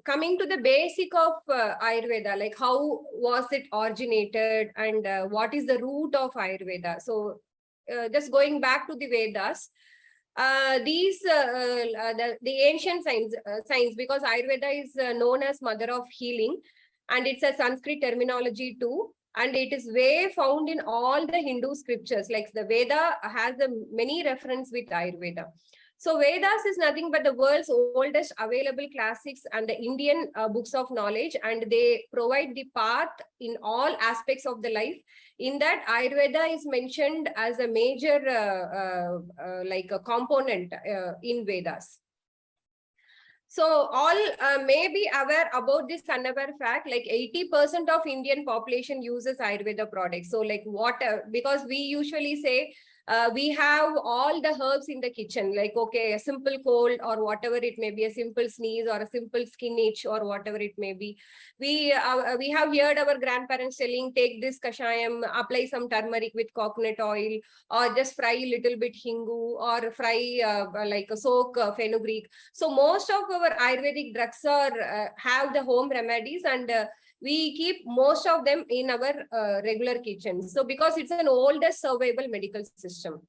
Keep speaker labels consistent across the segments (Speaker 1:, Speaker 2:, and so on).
Speaker 1: coming to the basic of Ayurveda, like how was it originated and what is the root of Ayurveda? So just going back to the Vedas, the ancient science, because Ayurveda is known as mother of healing, and it's a Sanskrit terminology too. And it is way found in all the Hindu scriptures. Like the Veda has many reference with Ayurveda. So Vedas is nothing but the world's oldest available classics and the Indian books of knowledge, and they provide the path in all aspects of the life. In that, Ayurveda is mentioned as a major like a component in Vedas. So all may be aware about this unaware fact, like 80% of Indian population uses Ayurveda products. So like what, because we usually say, we have all the herbs in the kitchen, like, okay, a simple cold or whatever it may be, a simple sneeze or a simple skin itch or whatever it may be. We have heard our grandparents telling, take this kashayam, apply some turmeric with coconut oil, or just fry a little bit hingu, or fry like a soak fenugreek. So most of our Ayurvedic drugs are have the home remedies, and we keep most of them in our regular kitchens. So because it's an oldest survivable medical system.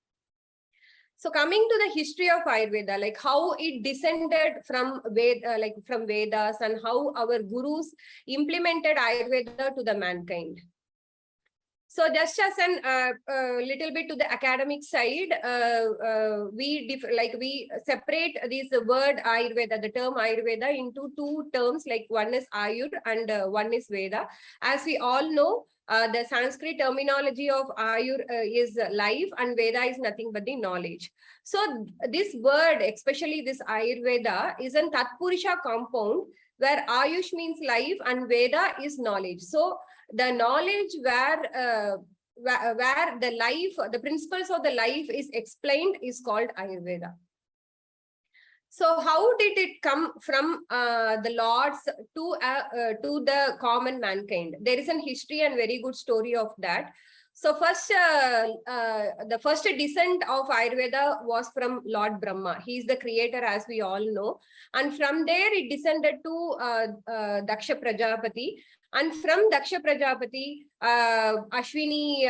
Speaker 1: So coming to the history of Ayurveda, like how it descended from from Vedas, and how our gurus implemented Ayurveda to the mankind. So just as an little bit to the academic side, we separate this word Ayurveda, the term Ayurveda, into two terms, like one is Ayur and one is Veda. As we all know, the Sanskrit terminology of Ayur is life, and Veda is nothing but the knowledge. So this word, especially this Ayurveda, is an Tatpurusha compound, where Ayush means life and Veda is knowledge. So the knowledge where the life, the principles of the life is explained, is called Ayurveda. So how did it come from the lords to the common mankind? There is an history and very good story of that. So first, the first descent of Ayurveda was from Lord Brahma. He is the creator, as we all know. And from there, it descended to Daksha Prajapati. And from Daksha Prajapati, Ashwini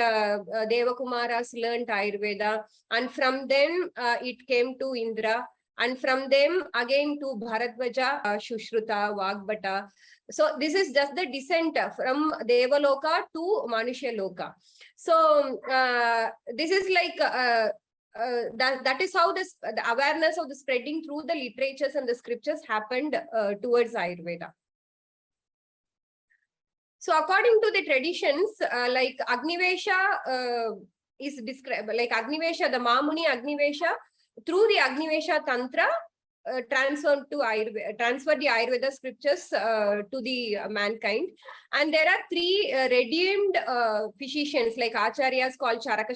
Speaker 1: Devakumaras learned Ayurveda. And from them, it came to Indra. And from them again to Bharadvaja, Shushruta, Vagbhata. So this is just the descent from Devaloka to Manushya Loka. So this is like that is how the awareness of the spreading through the literatures and the scriptures happened towards Ayurveda. So according to the traditions, like Agnivesha is described, like Agnivesha, the Mamuni Agnivesha, through the Agnivesha Tantra, transferred the Ayurveda scriptures to the mankind. And there are three redeemed physicians, like Acharyas, called Charaka,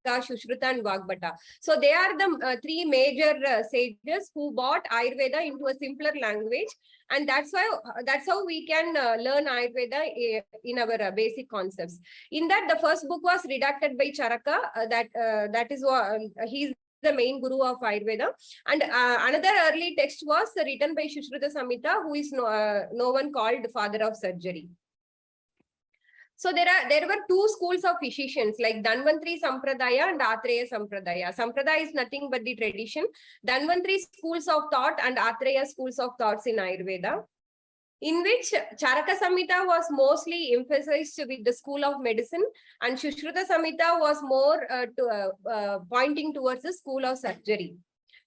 Speaker 1: Shushruta and Vagbhata. So they are the three major sages who brought Ayurveda into a simpler language. And that's how we can learn Ayurveda in our basic concepts. In that, the first book was redacted by Charaka. That is what he's the main guru of Ayurveda. And another early text was written by Shushruta Samhita, who is no one called father of surgery. So there were two schools of physicians, like Dhanvantri Sampradaya and Atreya Sampradaya. Sampradaya is nothing but the tradition. Dhanvantri schools of thought and Atreya schools of thoughts in Ayurveda, in which Charaka Samhita was mostly emphasized with the school of medicine, and Shushruta Samhita was more pointing towards the school of surgery.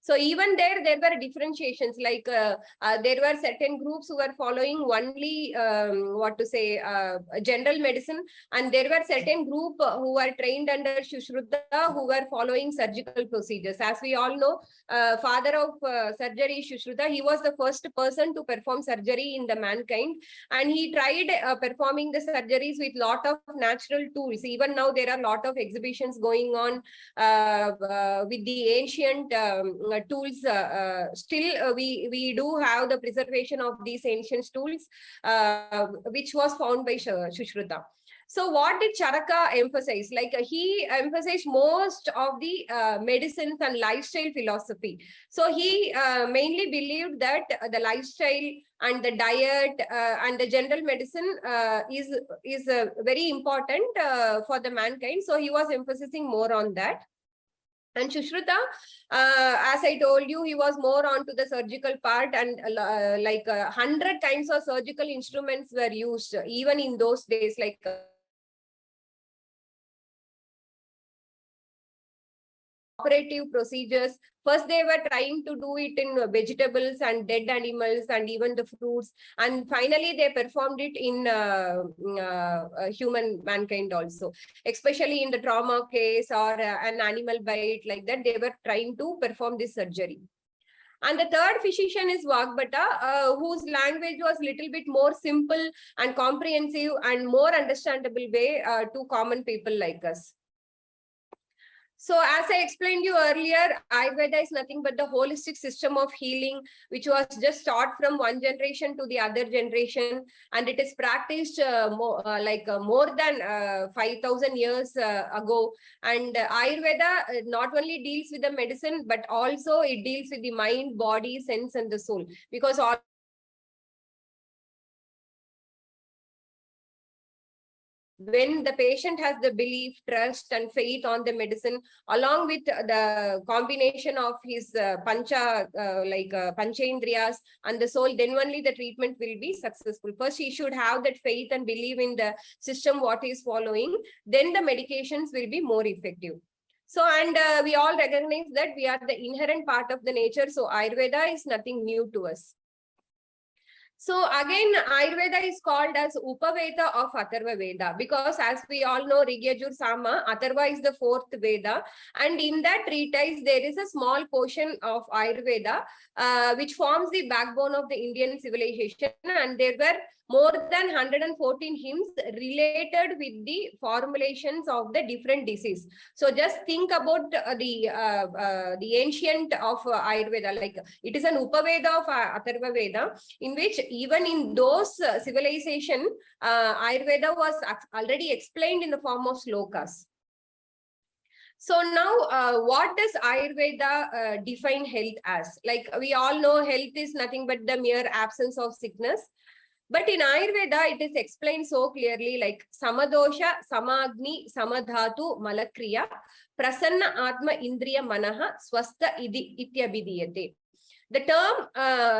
Speaker 1: So even there were differentiations, like there were certain groups who were following only, general medicine, and there were certain group who were trained under Shushruta who were following surgical procedures. As we all know, father of surgery, Shushruta, he was the first person to perform surgery in the mankind, and he tried performing the surgeries with lot of natural tools. Even now there are a lot of exhibitions going on with the ancient tools. Still we do have the preservation of these ancient tools, which was found by Shushruta. So what did Charaka emphasize? Like he emphasized most of the medicines and lifestyle philosophy. So he mainly believed that the lifestyle and the diet and the general medicine is very important for the mankind. So he was emphasizing more on that. And Sushruta, as I told you, he was more onto the surgical part, and like 100 kinds of surgical instruments were used even in those days, like operative procedures. First, they were trying to do it in vegetables and dead animals and even the fruits. And finally, they performed it in human mankind also, especially in the trauma case or an animal bite like that. They were trying to perform this surgery. And the third physician is Vagbhata, whose language was little bit more simple and comprehensive and more understandable way to common people like us. So as I explained you earlier, Ayurveda is nothing but the holistic system of healing, which was just taught from one generation to the other generation. And it is practiced more than 5,000 years ago. And Ayurveda not only deals with the medicine, but also it deals with the mind, body, sense, and the soul. Because all when the patient has the belief, trust, and faith on the medicine, along with the combination of his panchendriyas and the soul, then only the treatment will be successful. First, he should have that faith and believe in the system what he is following. Then the medications will be more effective. So, and we all recognize that we are the inherent part of the nature. So, Ayurveda is nothing new to us. So again, Ayurveda is called as Upaveda of Atharva Veda, because as we all know, Rigyajur Sama, Atharva is the fourth Veda. And in that treatise, there is a small portion of Ayurveda, which forms the backbone of the Indian civilization. And there were more than 114 hymns related with the formulations of the different disease. So just think about the ancient of Ayurveda, like it is an Upaveda of Atharva Veda, in which even in those civilization, Ayurveda was already explained in the form of slokas. So now, what does Ayurveda define health as? Like we all know, health is nothing but the mere absence of sickness. But in Ayurveda, it is explained so clearly, like Samadosha, Samagni, Samadhatu, Malakriya, Prasanna Atma Indriya Manaha, Swastha Ityabhidiyate. The term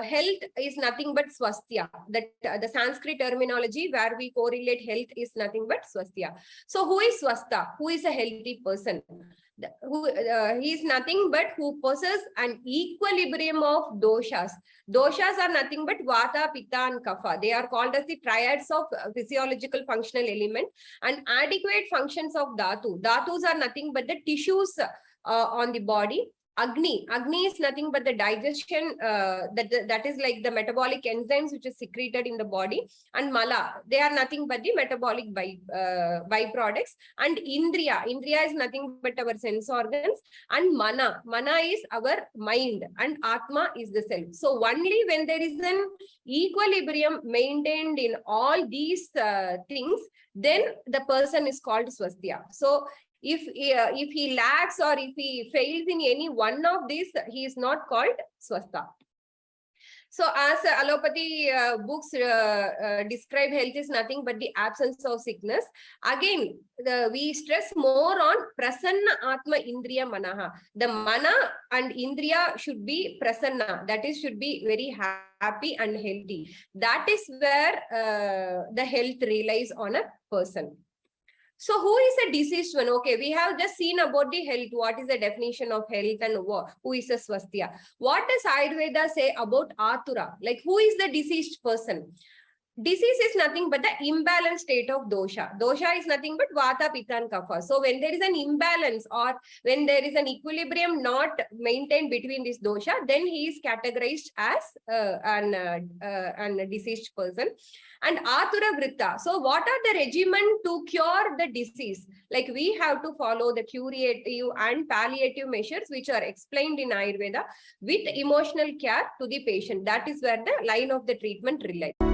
Speaker 1: health is nothing but swasthya. The Sanskrit terminology where we correlate health is nothing but swasthya. So who is swastha? Who is a healthy person? He is nothing but who possesses an equilibrium of doshas. Doshas are nothing but vata, pitta, and kapha. They are called as the triads of physiological functional element, and adequate functions of dhatu. Dhatus are nothing but the tissues on the body. Agni is nothing but the digestion, that is like the metabolic enzymes which is secreted in the body. And Mala, they are nothing but the metabolic byproducts. And Indriya is nothing but our sense organs. And Mana is our mind. And Atma is the self. So only when there is an equilibrium maintained in all these things, then the person is called swasthya. So if he lacks or if he fails in any one of these, he is not called swastha. So as allopathy books describe, health is nothing but the absence of sickness. Again, we stress more on prasanna atma indriya manaha. The mana and indriya should be prasanna, that is, should be very happy and healthy. That is where the health relies on a person. So who is a diseased one? Okay, we have just seen about the health. What is the definition of health and who is a swasthya? What does Ayurveda say about atura? Like who is the diseased person? Disease is nothing but the imbalanced state of dosha. Dosha is nothing but vata, pitta, and kapha. So when there is an imbalance or when there is an equilibrium not maintained between this dosha, then he is categorized as an diseased person. And atura vritta. So what are the regimen to cure the disease? Like we have to follow the curative and palliative measures which are explained in Ayurveda with emotional care to the patient. That is where the line of the treatment relies.